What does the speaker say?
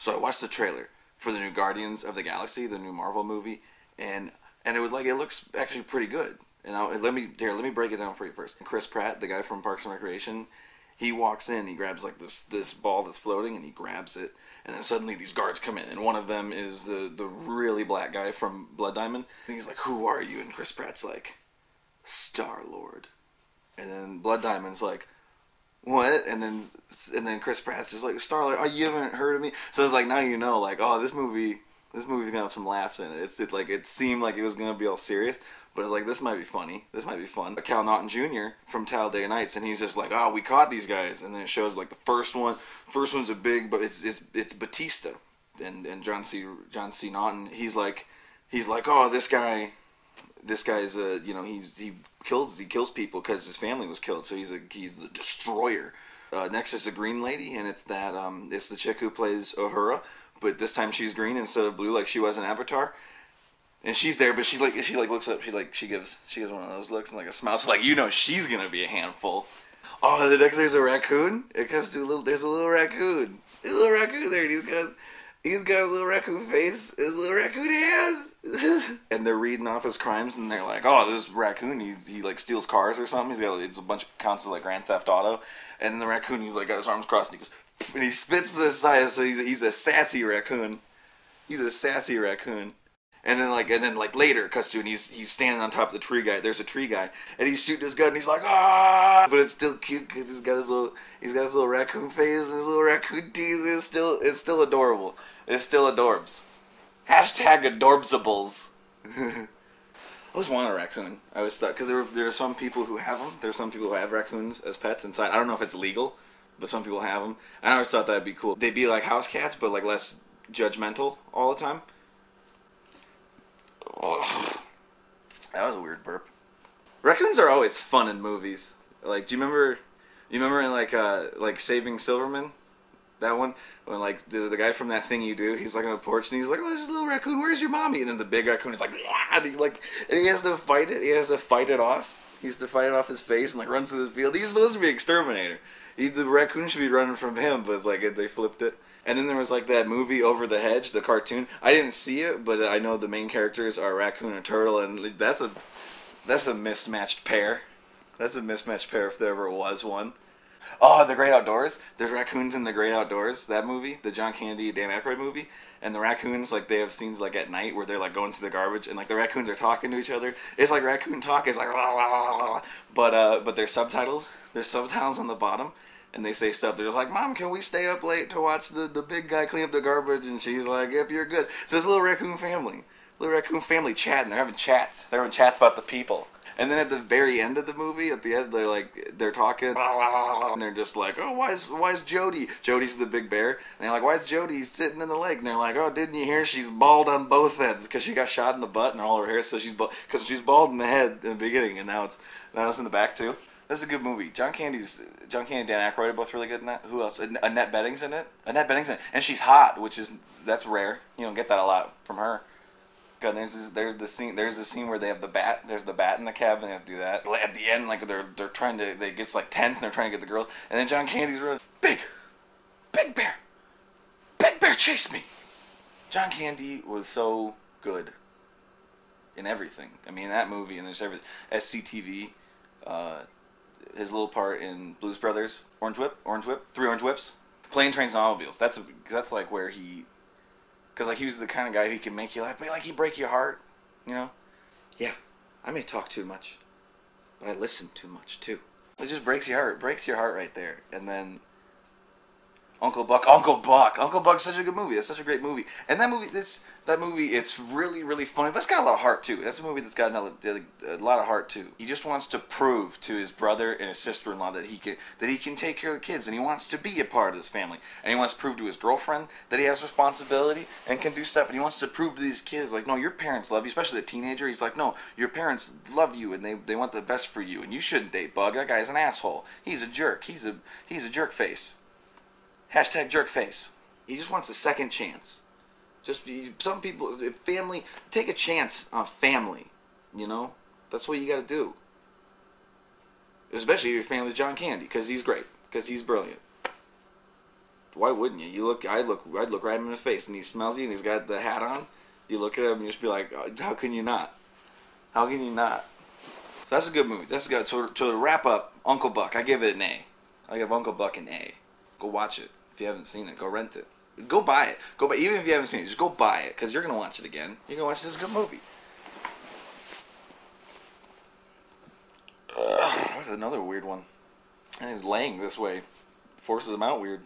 So I watched the trailer for the new Guardians of the Galaxy, the new Marvel movie, and it was like it looks actually pretty good. And let me break it down for you first. Chris Pratt, the guy from Parks and Recreation, he walks in, he grabs like this ball that's floating, and he grabs it, and then suddenly these guards come in, and one of them is the really black guy from Blood Diamond. And he's like, "Who are you?" And Chris Pratt's like, "Star-Lord." And then Blood Diamond's like, "What?" And then Chris Pratt's just like, "Star-Lord, oh, you haven't heard of me?" So it's like, now you know, like, oh, this movie's gonna have some laughs in it. It seemed like it was gonna be all serious, but it's like, this might be funny. This might be fun. Cal Naughton Jr. from Talladega Nights, and he's just like, "Oh, we caught these guys," and then it shows like the first one's a big, but it's Batista and John C. Naughton. He's like, "Oh, this guy's he kills people because his family was killed, so he's the destroyer." Next is the green lady, and it's the chick who plays Uhura, but this time she's green instead of blue like she was in Avatar. And she's there, but she looks up, she gives one of those looks and like a smile. So like, she's gonna be a handful. Oh, the next there's a raccoon. It comes to there's a little raccoon. There's a little raccoon there, and he's got a little raccoon face, his little raccoon hands. And they're reading off his crimes, and they're like, "Oh, this raccoon, he like steals cars or something. It's a bunch of counts of like Grand Theft Auto." And then the raccoon, he's like got his arms crossed, and he goes, and he spits to the side. So he's a sassy raccoon. He's a sassy raccoon. And then later, cuts to, and he's standing on top of the tree guy. There's a tree guy, and he's shooting his gun, and he's like, "Ah!" But it's still cute because he's got his little raccoon face and his little raccoon teeth. It's still adorable. It's still adorbs. Hashtag adorbsables. I always wanted a raccoon. I always thought, because there are some people who have them. There's some people who have raccoons as pets inside. I don't know if it's legal, but some people have them. And I always thought that'd be cool. They'd be like house cats, but like less judgmental all the time. Oh, that was a weird burp. Raccoons are always fun in movies. Like, do you remember in like Saving Silverman? That one, when like the guy from That Thing You Do, he's like on a porch and he's like, "Oh, there's a little raccoon. Where's your mommy?" And then the big raccoon is like, "Yeah," and he has to fight it. He has to fight it off. He has to fight it off his face and like runs through the field. He's supposed to be exterminator. The raccoon should be running from him, but like they flipped it. And then there was like that movie Over the Hedge, the cartoon. I didn't see it, but I know the main characters are a raccoon and turtle, and that's a mismatched pair. That's a mismatched pair if there ever was one. Oh, The Great Outdoors. There's raccoons in The Great Outdoors, that movie, the John Candy, Dan Aykroyd movie. And the raccoons, like, they have scenes like at night where they're like going to the garbage, and like the raccoons are talking to each other. It's like raccoon talk. It's like la, la, la, la, la. But there's subtitles. There's subtitles on the bottom. And they say stuff. They're just like, "Mom, can we stay up late to watch the big guy clean up the garbage?" And she's like, "If you're good." So this little raccoon family chatting. They're having chats. They're having chats about the people. And then at the very end of the movie, at the end, they're talking, and they're just like, "Oh, why is Jody?" Jody's the big bear. And they're like, "Why is Jody sitting in the lake?" And they're like, "Oh, didn't you hear? She's bald on both ends because she got shot in the butt and all her hair, so because she's bald in the head in the beginning, and now it's in the back too." That's a good movie. John Candy and Dan Aykroyd are both really good in that. Who else? Annette Bedding's in it. And she's hot, that's rare. You don't get that a lot from her. God, there's the scene where they have the bat. There's the bat in the cabin. They have to do that. At the end, like they're trying to, they gets like tense and they're trying to get the girls. And then John Candy's really big bear, chase me. John Candy was so good in everything. I mean, that movie and there's everything. SCTV. His little part in Blues Brothers, Orange Whip, 3 Orange Whips, Plane, Trains, and Automobiles. That's like where because like he was the kind of guy who can make you laugh, but like he'd break your heart, you know? Yeah, I may talk too much, but I listen too much too. It just breaks your heart right there. And then Uncle Buck's such a good movie. That's such a great movie. And that movie, it's really, really funny, but it's got a lot of heart too. That's a movie that's got a lot of heart too. He just wants to prove to his brother and his sister-in-law that he can take care of the kids, and he wants to be a part of this family. And he wants to prove to his girlfriend that he has responsibility and can do stuff. And he wants to prove to these kids, like, no, your parents love you, especially the teenager. He's like, no, your parents love you, and they want the best for you, and you shouldn't date Bug. That guy's an asshole. He's a jerk. He's a jerk face. Hashtag jerk face. He just wants a second chance. Some people, family, take a chance on family. You know? That's what you gotta do. Especially if your family's John Candy, because he's great. Because he's brilliant. Why wouldn't you? I'd look right in his face, and he smells you, and he's got the hat on. You look at him, and you just be like, oh, how can you not? How can you not? So that's a good movie. That's good. So to wrap up, Uncle Buck, I give it an A. I give Uncle Buck an A. Go watch it if you haven't seen it. Go rent it. Go buy it. Even if you haven't seen it, just go buy it because you're gonna watch it again. You're gonna watch this good movie. That's another weird one. And he's laying this way, forces him out weird.